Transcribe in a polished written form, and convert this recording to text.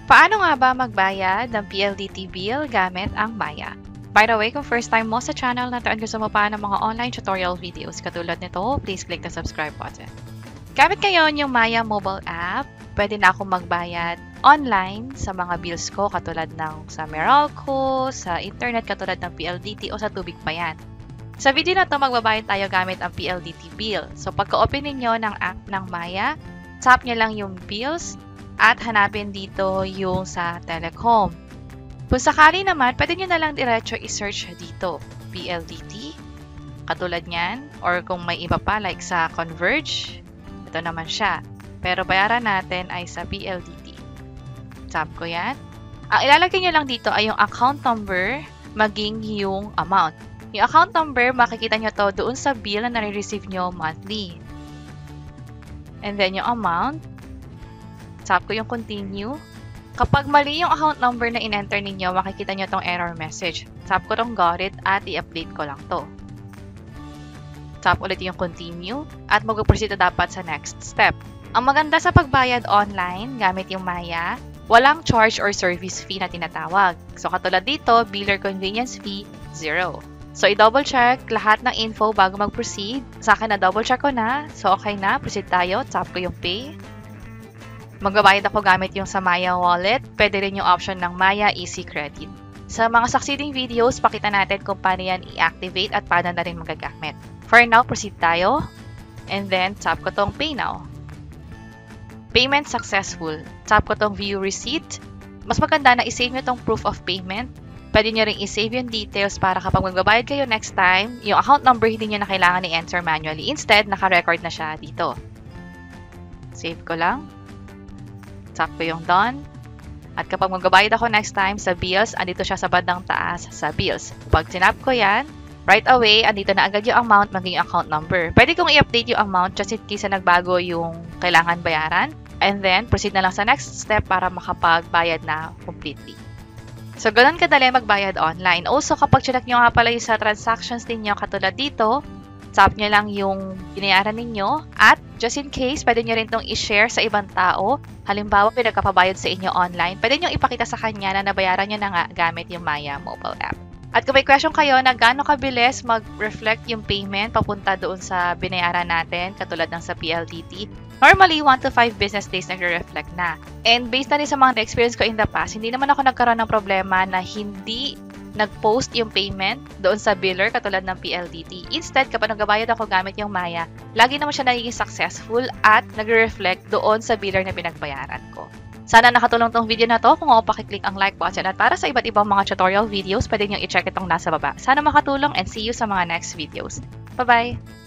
Paano nga ba magbayad ng PLDT bill gamit ang Maya? By the way, kung first time mo sa channel na to and gusto mo pa ng mga online tutorial videos katulad nito, please click the subscribe button. Gamit ngayon yung Maya mobile app, pwede na akong magbayad online sa mga bills ko katulad ng sa Meralco, sa internet katulad ng PLDT o sa tubig pa yan. Sa video na to, magbabayad tayo gamit ang PLDT bill. So pagka-open ninyo ng app ng Maya, tap nyo lang yung bills at hanapin dito yung sa telecom. Kung sakali naman, pwede nyo na lang diretso i-search dito, PLDT, katulad nyan, or kung may iba pa like sa Converge, ito naman siya. Pero bayaran natin ay sa PLDT. Tap ko yan. Ang ilalagay nyo lang dito ay yung account number maging yung amount. Yung account number, makikita nyo to doon sa bill na nare-receive nyo monthly. And then yung amount, tap ko yung continue. Kapag mali yung account number na in-enter ninyo, makikita nyo tong error message. Tap ko tong got it at i-update ko lang to. Tap ulit yung continue at mag-proceed na dapat sa next step. Ang maganda sa pagbayad online gamit yung Maya, walang charge or service fee na tinatawag. So katulad dito, biller convenience fee, 0. So i-double check lahat ng info bago mag-proceed. Sa akin na double check ko na. So okay na, proceed tayo. Tap ko yung pay. Magbabayad ako gamit yung sa Maya wallet. Pwede rin yung option ng Maya Easy Credit. Sa mga succeeding videos, pakita natin kung paano yan i-activate at paano na rin magagamit. For now, proceed tayo. And then, tap ko tong pay now. Payment successful. Tap ko tong view receipt. Mas maganda na i-save nyo tong proof of payment. Pwede nyo rin i-save yung details para kapag magbabayad kayo next time, yung account number hindi nyo na kailangan i-enter manually. Instead, naka-record na siya dito. Save ko lang. Tap ko yung done. At kapag magbabayad ako next time sa bills, andito siya sa bandang taas sa bills. Pag tinap ko yan, right away, andito na agad yung amount maging account number. Pwede kong i-update yung amount just in case na nagbago yung kailangan bayaran. And then, proceed na lang sa next step para makapagbayad na completely. So, ganun kadali magbayad online. Also, kapag chinek nyo nga pala yung sa transactions ninyo katulad dito, tap nyo lang yung binayaran ninyo at just in case, pwede nyo rin itong i-share sa ibang tao. Halimbawa, pinagkapabayad sa inyo online, pwede nyo ipakita sa kanya na nabayaran nyo na nga gamit yung Maya mobile app. At kung may question kayo na gaano kabilis mag-reflect yung payment papunta doon sa binayaran natin, katulad ng sa PLDT, normally 1 to 5 business days nagre-reflect na. And based na rin sa mga experience ko in the past, hindi naman ako nagkaroon ng problema na hindi nag-post yung payment doon sa biller katulad ng PLDT. Instead, kapag nagbabayad ako gamit yung Maya, lagi naman siya nagiging successful at nagre-reflect doon sa biller na pinagbayaran ko. Sana nakatulong tong video na to. Kung ako, pakiclick ang like button at para sa iba't ibang mga tutorial videos, pwede nyo i-check itong nasa baba. Sana makatulong and see you sa mga next videos. Bye-bye!